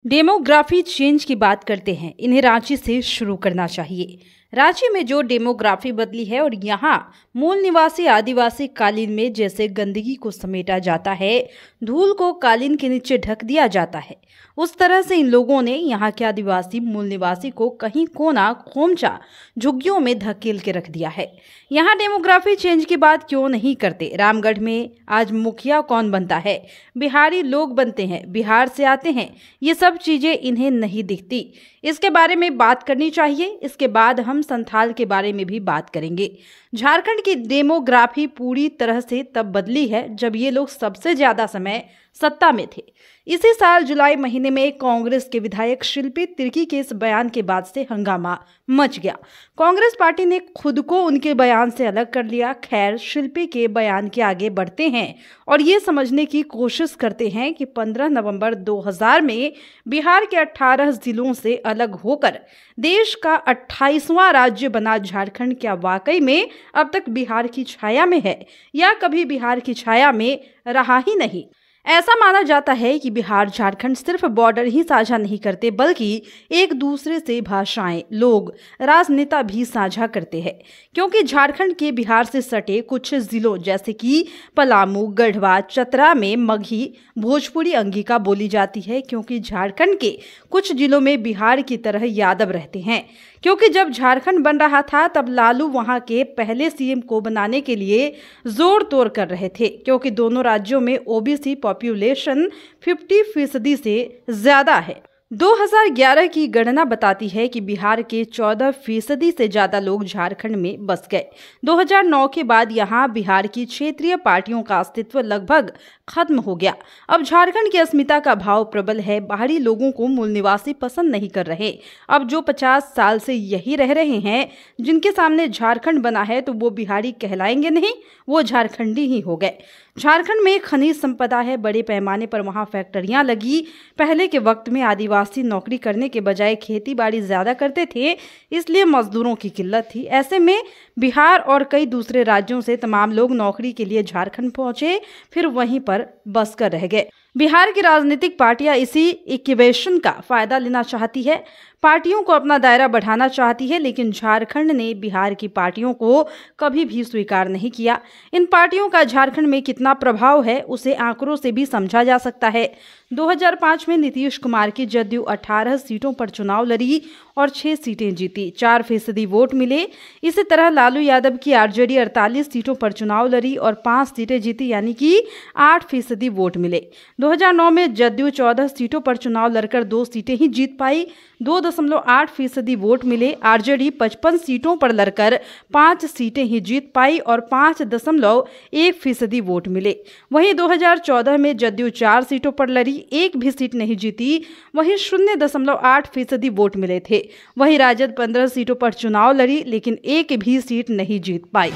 Demography change की बात करते हैं। इन्हें रांची से शुरू करना चाहिए। रांची में जो डेमोग्राफी बदली है और यहाँ मूल निवासी आदिवासी कालीन में जैसे गंदगी को समेटा जाता है, धूल को कालीन के नीचे ढक दिया जाता है, उस तरह से इन लोगों ने यहाँ के आदिवासी मूल निवासी को कहीं कोना खोमचा झुग्गियों में धकेल के रख दिया है। यहाँ डेमोग्राफी चेंज की बात क्यों नहीं करते? रामगढ़ में आज मुखिया कौन बनता है? बिहारी लोग बनते हैं, बिहार से आते हैं। ये सब चीजें इन्हें नहीं दिखती। इसके बारे में बात करनी चाहिए। इसके बाद हम संथाल के बारे में भी बात करेंगे। झारखंड की डेमोग्राफी पूरी तरह से तब बदली है जब ये लोग सबसे ज्यादा समय सत्ता में थे। इसी साल जुलाई महीने में कांग्रेस के विधायक शिल्पी तिर्की के इस बयान के बाद से हंगामा मच गया। कांग्रेस पार्टी ने खुद को उनके बयान से अलग कर लिया। खैर, शिल्पी के बयान के आगे बढ़ते हैं और ये समझने की कोशिश करते हैं कि 15 नवंबर 2000 में बिहार के 18 जिलों से अलग होकर देश का 28वां राज्य बना झारखंड क्या वाकई में अब तक बिहार की छाया में है या कभी बिहार की छाया में रहा ही नहीं? ऐसा माना जाता है कि बिहार झारखंड सिर्फ बॉर्डर ही साझा नहीं करते बल्कि एक दूसरे से भाषाएं, लोग, राजनेता भी साझा करते हैं, क्योंकि झारखंड के बिहार से सटे कुछ जिलों जैसे कि पलामू, गढ़वा, चतरा में मगही, भोजपुरी अंगिका बोली जाती है। क्योंकि झारखंड के कुछ जिलों में बिहार की तरह यादव रहते हैं। क्योंकि जब झारखंड बन रहा था तब लालू वहां के पहले सीएम को बनाने के लिए जोर तोड़ कर रहे थे, क्योंकि दोनों राज्यों में ओबीसी पॉपुलेशन 50% से ज्यादा है। 2011 की गणना बताती है कि बिहार के 14% से ज्यादा लोग झारखंड में बस गए। 2009 के बाद यहां बिहार की क्षेत्रीय पार्टियों का अस्तित्व लगभग खत्म हो गया। अब झारखंड की अस्मिता का भाव प्रबल है। बाहरी लोगों को मूल निवासी पसंद नहीं कर रहे। अब जो 50 साल से यही रह रहे हैं, जिनके सामने झारखंड बना है, तो वो बिहारी कहलाएंगे नहीं, वो झारखंडी ही हो गए। झारखंड में खनिज संपदा है, बड़े पैमाने पर वहां फैक्ट्रियां लगी। पहले के वक्त में आदिवासी नौकरी करने के बजाय खेती बाड़ी ज्यादा करते थे, इसलिए मजदूरों की किल्लत थी। ऐसे में बिहार और कई दूसरे राज्यों से तमाम लोग नौकरी के लिए झारखंड पहुंचे, फिर वहीं पर बस कर रह गए। बिहार की राजनीतिक पार्टियां इसी इक्वेशन का फायदा लेना चाहती है, पार्टियों को अपना दायरा बढ़ाना चाहती है, लेकिन झारखंड ने बिहार की पार्टियों को कभी भी स्वीकार नहीं किया। इन पार्टियों का झारखंड में कितना प्रभाव है उसे आंकड़ों से भी समझा जा सकता है। 2005 में नीतीश कुमार की जदयू 18 सीटों पर चुनाव लड़ी और 6 सीटें जीती, 4% वोट मिले। इसी तरह लालू यादव की आरजेडी 48 सीटों पर चुनाव लड़ी और 5 सीटें जीती, यानी कि 8% वोट मिले। 2009 में जदयू 14 सीटों पर चुनाव लड़कर 2 सीटें ही जीत पाई, 2.8% वोट मिले। आरजेडी 55 सीटों पर लड़कर 5 सीटें ही जीत पाई और 5.1% वोट मिले। वहीं 2014 में जदयू 4 सीटों पर लड़ी, एक भी सीट नहीं जीती, वहीं 0.8% वोट मिले थे। वहीं राजद 15 सीटों पर चुनाव लड़ी, लेकिन एक भी सीट नहीं जीत पाई।